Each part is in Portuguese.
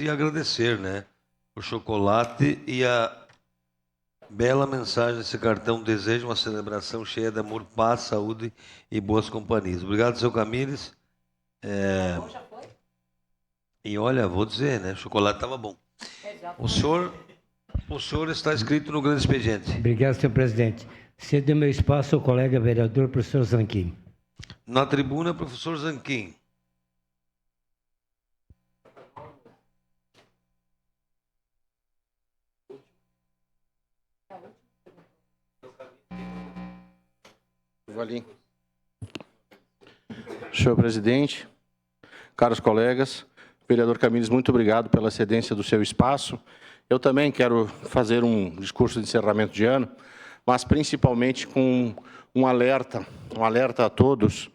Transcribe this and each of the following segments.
E agradecer, né, o chocolate e a bela mensagem desse cartão. Desejo uma celebração cheia de amor, paz, saúde e boas companhias. Obrigado, seu Camires. E olha, vou dizer, né, o chocolate estava bom. O senhor está inscrito no grande expediente. Obrigado, senhor presidente. Cedo meu espaço ao colega vereador, professor Zanquim. Na tribuna, professor Zanquim. Valim. Senhor presidente, caros colegas, vereador Camires, muito obrigado pela cedência do seu espaço. Eu também quero fazer um discurso de encerramento de ano, mas principalmente com um alerta a todos,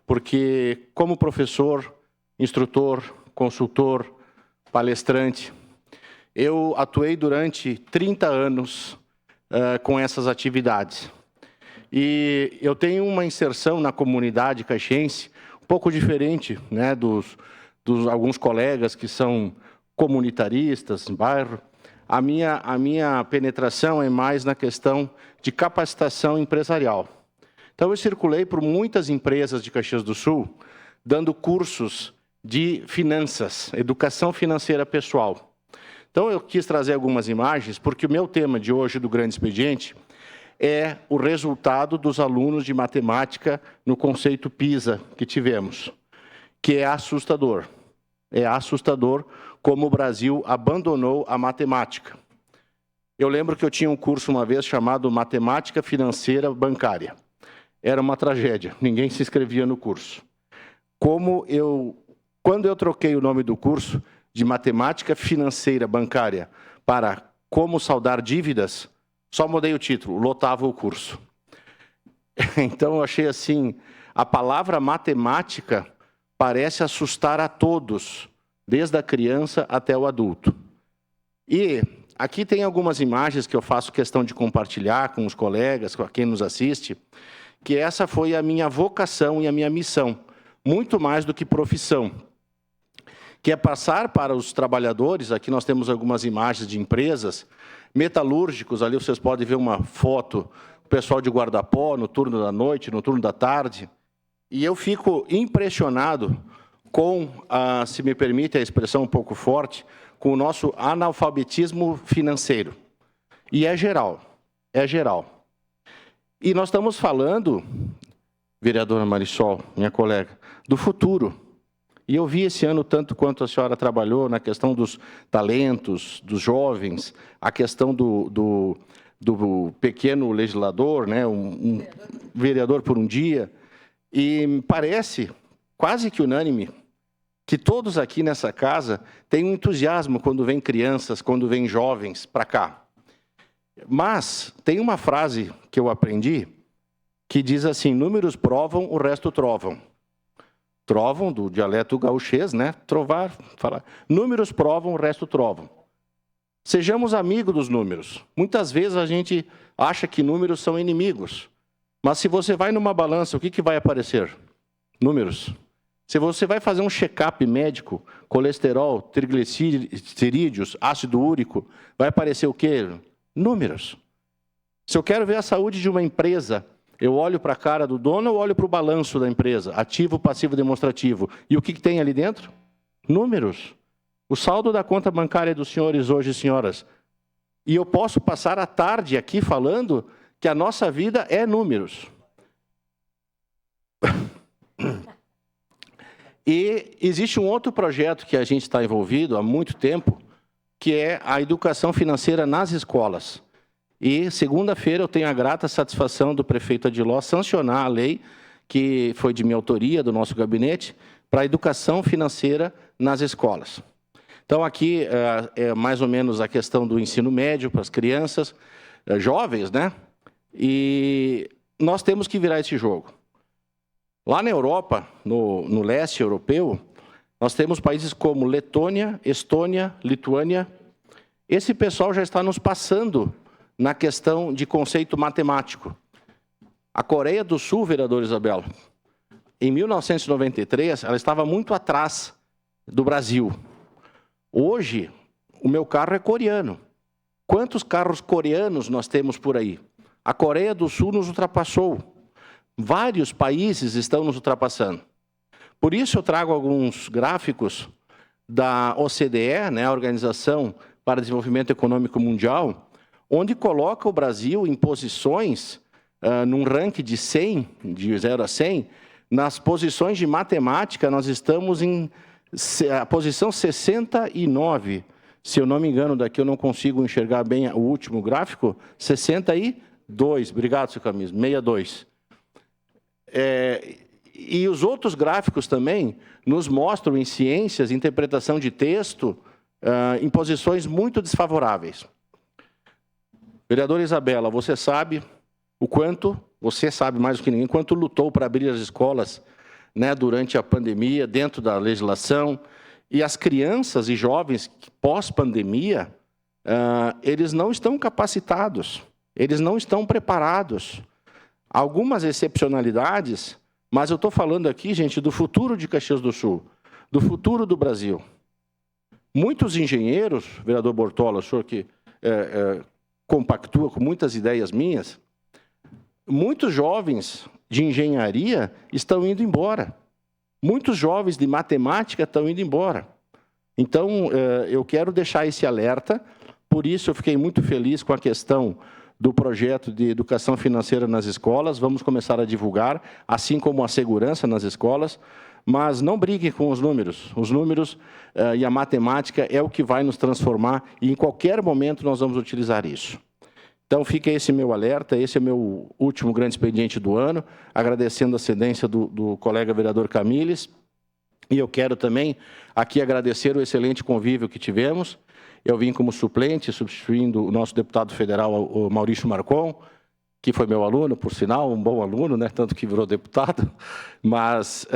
porque como professor, instrutor, consultor, palestrante, eu atuei durante 30 anos com essas atividades. E eu tenho uma inserção na comunidade caxiense um pouco diferente, né, dos alguns colegas que são comunitaristas em bairro. A minha penetração é mais na questão de capacitação empresarial. Então, eu circulei por muitas empresas de Caxias do Sul, dando cursos de finanças, educação financeira pessoal. Então, eu quis trazer algumas imagens, porque o meu tema de hoje do Grande Expediente é o resultado dos alunos de matemática no conceito PISA que tivemos, que é assustador. É assustador como o Brasil abandonou a matemática. Eu lembro que eu tinha um curso uma vez chamado Matemática Financeira Bancária. Era uma tragédia, ninguém se inscrevia no curso. Quando eu troquei o nome do curso de Matemática Financeira Bancária para Como Saldar Dívidas, só mudei o título, lotava o curso. Então, eu achei assim, a palavra matemática parece assustar a todos, desde a criança até o adulto. E aqui tem algumas imagens que eu faço questão de compartilhar com os colegas, com quem nos assiste, que essa foi a minha vocação e a minha missão, muito mais do que profissão, que é passar para os trabalhadores, aqui nós temos algumas imagens de empresas, metalúrgicos, ali vocês podem ver uma foto, o pessoal de guarda-pó, no turno da noite, no turno da tarde, e eu fico impressionado com, se me permite a expressão um pouco forte, com o nosso analfabetismo financeiro. E é geral, é geral. E nós estamos falando, vereadora Marisol, minha colega, do futuro. E eu vi esse ano, tanto quanto a senhora trabalhou na questão dos talentos, dos jovens, a questão do pequeno legislador, né, um vereador por um dia, e me parece quase que unânime que todos aqui nessa casa têm um entusiasmo quando vêm crianças, quando vêm jovens para cá. Mas tem uma frase que eu aprendi que diz assim: números provam, o resto trovam. Trovam, do dialeto gauchês, né? Trovar, falar. Números provam, o resto trovam. Sejamos amigos dos números. Muitas vezes a gente acha que números são inimigos. Mas se você vai numa balança, o que vai aparecer? Números. Se você vai fazer um check-up médico, colesterol, triglicerídeos, ácido úrico, vai aparecer o quê? Números. Se eu quero ver a saúde de uma empresa, eu olho para a cara do dono ou olho para o balanço da empresa? Ativo, passivo, demonstrativo. E o que tem ali dentro? Números. O saldo da conta bancária dos senhores hoje e senhoras. E eu posso passar a tarde aqui falando que a nossa vida é números. E existe um outro projeto que a gente está envolvido há muito tempo, que é a educação financeira nas escolas. E segunda-feira eu tenho a grata satisfação do prefeito Adiló sancionar a lei, que foi de minha autoria, do nosso gabinete, para a educação financeira nas escolas. Então aqui é mais ou menos a questão do ensino médio para as crianças, jovens, né? E nós temos que virar esse jogo. Lá na Europa, no leste europeu, nós temos países como Letônia, Estônia, Lituânia. Esse pessoal já está nos passando na questão de conceito matemático. A Coreia do Sul, vereador Isabela, em 1993, ela estava muito atrás do Brasil. Hoje, o meu carro é coreano. Quantos carros coreanos nós temos por aí? A Coreia do Sul nos ultrapassou. Vários países estão nos ultrapassando. Por isso eu trago alguns gráficos da OCDE, né, a Organização para o Desenvolvimento Econômico Mundial, onde coloca o Brasil em posições, num ranking de 100, de 0 a 100, nas posições de matemática, nós estamos em a posição 69. Se eu não me engano, daqui eu não consigo enxergar bem o último gráfico, 62. Obrigado, seu Camis, 62. E os outros gráficos também nos mostram em ciências, interpretação de texto, em posições muito desfavoráveis. Vereadora Isabela, você sabe o quanto, você sabe mais do que ninguém, quanto lutou para abrir as escolas, né, durante a pandemia, dentro da legislação, e as crianças e jovens pós-pandemia, eles não estão capacitados, eles não estão preparados. Algumas excepcionalidades, mas eu estou falando aqui, gente, do futuro de Caxias do Sul, do futuro do Brasil. Muitos engenheiros, vereador Bortola, o senhor que compactua com muitas ideias minhas, muitos jovens de engenharia estão indo embora. Muitos jovens de matemática estão indo embora. Então, eu quero deixar esse alerta, por isso eu fiquei muito feliz com a questão do projeto de educação financeira nas escolas, vamos começar a divulgar, assim como a segurança nas escolas, mas não brigue com os números e a matemática é o que vai nos transformar e em qualquer momento nós vamos utilizar isso. Então, fica esse meu alerta, esse é o meu último grande expediente do ano, agradecendo a cedência do colega vereador Camilles, e eu quero também aqui agradecer o excelente convívio que tivemos. Eu vim como suplente, substituindo o nosso deputado federal, o Maurício Marcon, que foi meu aluno, por sinal, um bom aluno, né, tanto que virou deputado, mas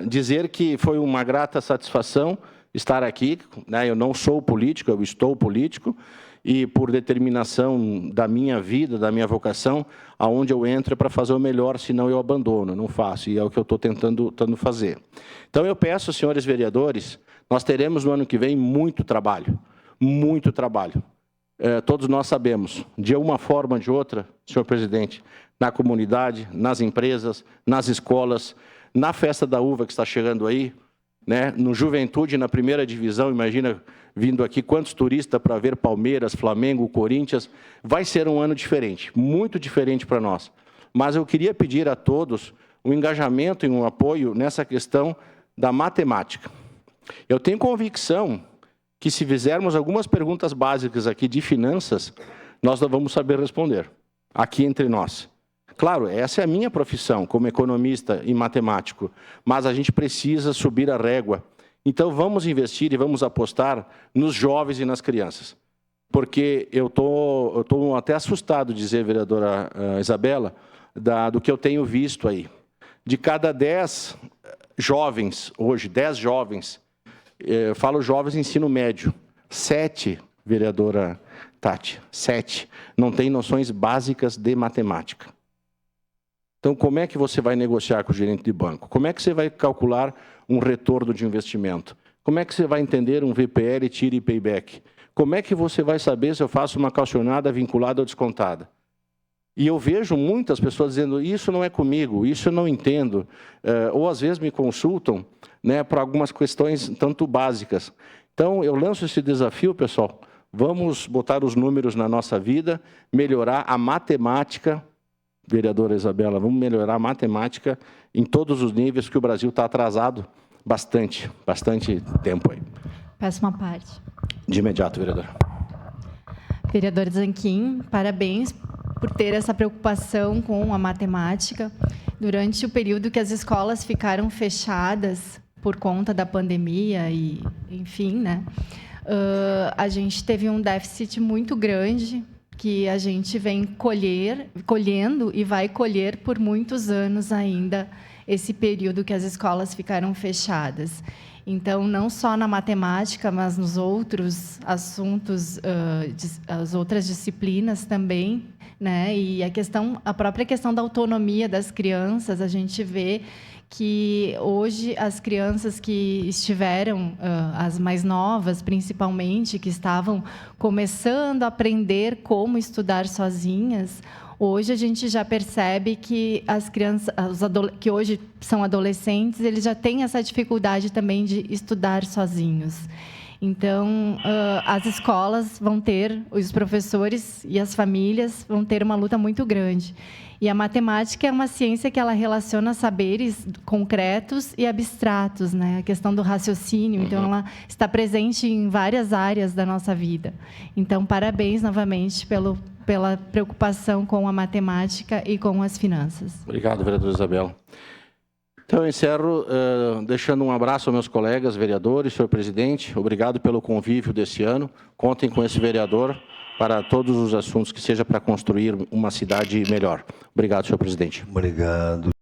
dizer que foi uma grata satisfação estar aqui, né, eu não sou político, eu estou político, e por determinação da minha vida, da minha vocação, aonde eu entro é para fazer o melhor, senão eu abandono, não faço, e é o que eu estou tentando fazer. Então, eu peço, senhores vereadores, nós teremos no ano que vem muito trabalho, muito trabalho. Todos nós sabemos, de uma forma ou de outra, senhor presidente, na comunidade, nas empresas, nas escolas, na festa da uva que está chegando aí, né, no Juventude, na primeira divisão, imagina vindo aqui quantos turistas para ver Palmeiras, Flamengo, Corinthians, vai ser um ano diferente, muito diferente para nós. Mas eu queria pedir a todos um engajamento e um apoio nessa questão da matemática. Eu tenho convicção que se fizermos algumas perguntas básicas aqui de finanças, nós não vamos saber responder, aqui entre nós. Claro, essa é a minha profissão como economista e matemático, mas a gente precisa subir a régua. Então, vamos investir e vamos apostar nos jovens e nas crianças. Porque eu tô até assustado de dizer, vereadora Isabela, do que eu tenho visto aí. De cada 10 jovens, hoje, 10 jovens, falo jovens ensino médio, 7, vereadora Tati, 7, não têm noções básicas de matemática. Então, como é que você vai negociar com o gerente de banco? Como é que você vai calcular um retorno de investimento? Como é que você vai entender um VPL, tira e payback? Como é que você vai saber se eu faço uma calcionada vinculada ou descontada? E eu vejo muitas pessoas dizendo, isso não é comigo, isso eu não entendo. Ou às vezes me consultam, né, para algumas questões tanto básicas. Então, eu lanço esse desafio, pessoal. Vamos botar os números na nossa vida, melhorar a matemática. Vereadora Isabela, vamos melhorar a matemática em todos os níveis, que o Brasil está atrasado bastante tempo aí. Peço uma parte. De imediato, vereadora. Vereador Zanquim, parabéns por ter essa preocupação com a matemática. Durante o período que as escolas ficaram fechadas por conta da pandemia e, enfim, né, a gente teve um déficit muito grande que a gente vem colhendo e vai colher por muitos anos ainda esse período que as escolas ficaram fechadas. Então, não só na matemática, mas nos outros assuntos, as outras disciplinas também, né? E a própria questão da autonomia das crianças, a gente vê que hoje as crianças que estiveram, as mais novas principalmente, que estavam começando a aprender como estudar sozinhas, hoje a gente já percebe que as crianças, que hoje são adolescentes, eles já têm essa dificuldade também de estudar sozinhos. Então, as escolas vão ter, os professores e as famílias vão ter uma luta muito grande. E a matemática é uma ciência que ela relaciona saberes concretos e abstratos, né? A questão do raciocínio, então ela está presente em várias áreas da nossa vida. Então, parabéns novamente pela preocupação com a matemática e com as finanças. Obrigado, vereadora Isabela. Então, eu encerro deixando um abraço aos meus colegas vereadores, senhor presidente. Obrigado pelo convívio desse ano. Contem com esse vereador para todos os assuntos que seja para construir uma cidade melhor. Obrigado, senhor presidente. Obrigado.